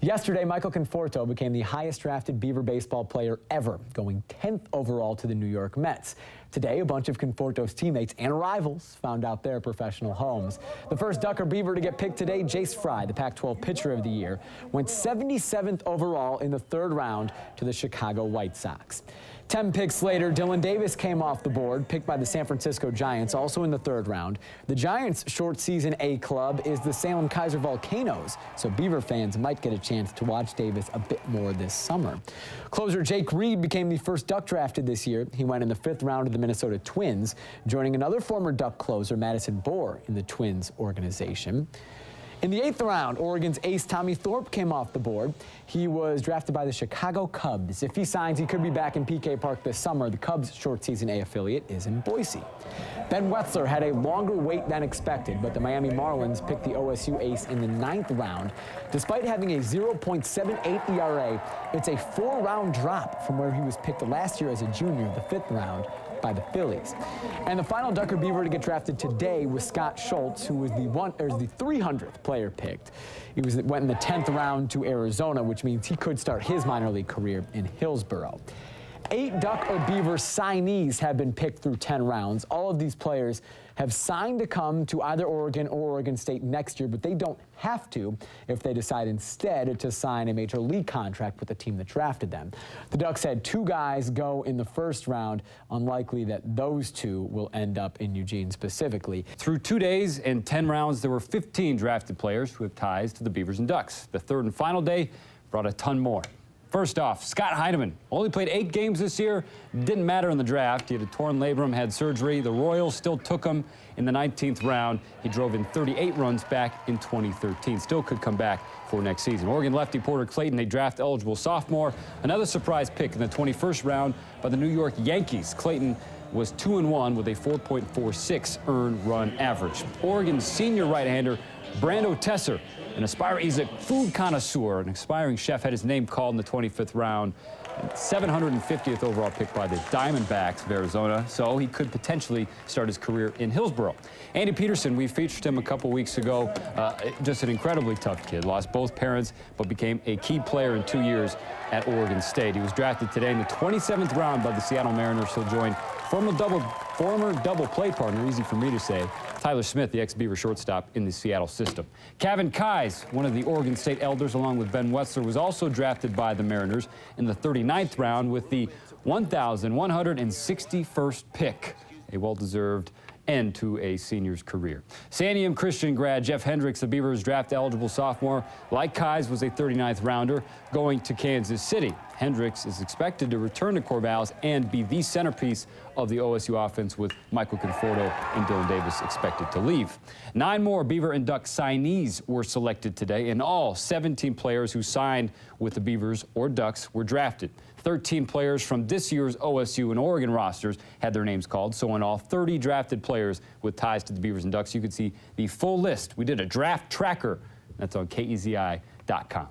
Yesterday, Michael Conforto became the highest drafted Beaver baseball player ever, going 10th overall to the New York Mets. Today, a bunch of Conforto's teammates and rivals found out their professional homes. The first Duck or Beaver to get picked today, Jace Fry, the Pac-12 Pitcher of the Year, went 77th overall in the third round to the Chicago White Sox. 10 picks later, Dylan Davis came off the board, picked by the San Francisco Giants, also in the third round. The Giants' short season A club is the Salem Kaiser Volcanoes, so Beaver fans might get a chance to watch Davis a bit more this summer. Closer Jake Reed became the first Duck drafted this year. He went in the fifth round of the Minnesota Twins, joining another former Duck closer, Madison Bohr, in the Twins organization. In the eighth round, Oregon's ace Tommy Thorpe came off the board. He was drafted by the Chicago Cubs. If he signs, he could be back in PK Park this summer. The Cubs' short season A affiliate is in Boise. Ben Wetzler had a longer wait than expected, but the Miami Marlins picked the OSU ace in the ninth round. Despite having a 0.78 ERA, it's a four-round drop from where he was picked last year as a junior, the fifth round, by the Phillies. And the final Duck or Beaver to get drafted today was Scott Schultz, who was the 300th player picked. He went in the 10th round to Arizona, which means he could start his minor league career in Hillsboro. 8 Duck or Beaver signees have been picked through 10 rounds. All of these players have signed to come to either Oregon or Oregon State next year, but they don't have to if they decide instead to sign a major league contract with the team that drafted them. The Ducks had 2 guys go in the first round. Unlikely that those 2 will end up in Eugene specifically. Through 2 days and 10 rounds, there were 15 drafted players who have ties to the Beavers and Ducks. The third and final day brought a ton more. First off, Scott Heineman only played 8 games this year. Didn't matter in the draft. He had a torn labrum, had surgery. The Royals still took him in the 19th round. He drove in 38 runs back in 2013. Still could come back for next season. Oregon lefty Porter Clayton, a draft-eligible sophomore. Another surprise pick in the 21st round by the New York Yankees. Clayton was 2-1 with a 4.46 earned run average. Oregon's senior right-hander Brando Tesser, he's a food connoisseur. An aspiring chef, had his name called in the 25th round. 750th overall pick by the Diamondbacks of Arizona, so he could potentially start his career in Hillsboro. Andy Peterson, we featured him a couple weeks ago. Just an incredibly tough kid. Lost both parents, but became a key player in 2 years at Oregon State. He was drafted today in the 27th round by the Seattle Mariners. He'll join former double play partner, easy for me to say, Tyler Smith, the ex-Beaver shortstop in the Seattle system. Kevin Keyes, one of the Oregon State elders, along with Ben Wetzler, was also drafted by the Mariners in the 39th round with the 1,161st pick, a well-deserved end to a senior's career. Santiam Christian grad Jeff Hendricks, the Beavers draft-eligible sophomore, like Keyes, was a 39th rounder going to Kansas City. Hendricks is expected to return to Corvallis and be the centerpiece of the OSU offense, with Michael Conforto and Dylan Davis expected to leave. 9 more Beaver and Duck signees were selected today. In all, 17 players who signed with the Beavers or Ducks were drafted. 13 players from this year's OSU and Oregon rosters had their names called. So in all, 30 drafted players with ties to the Beavers and Ducks. You can see the full list. We did a draft tracker. That's on KEZI.com.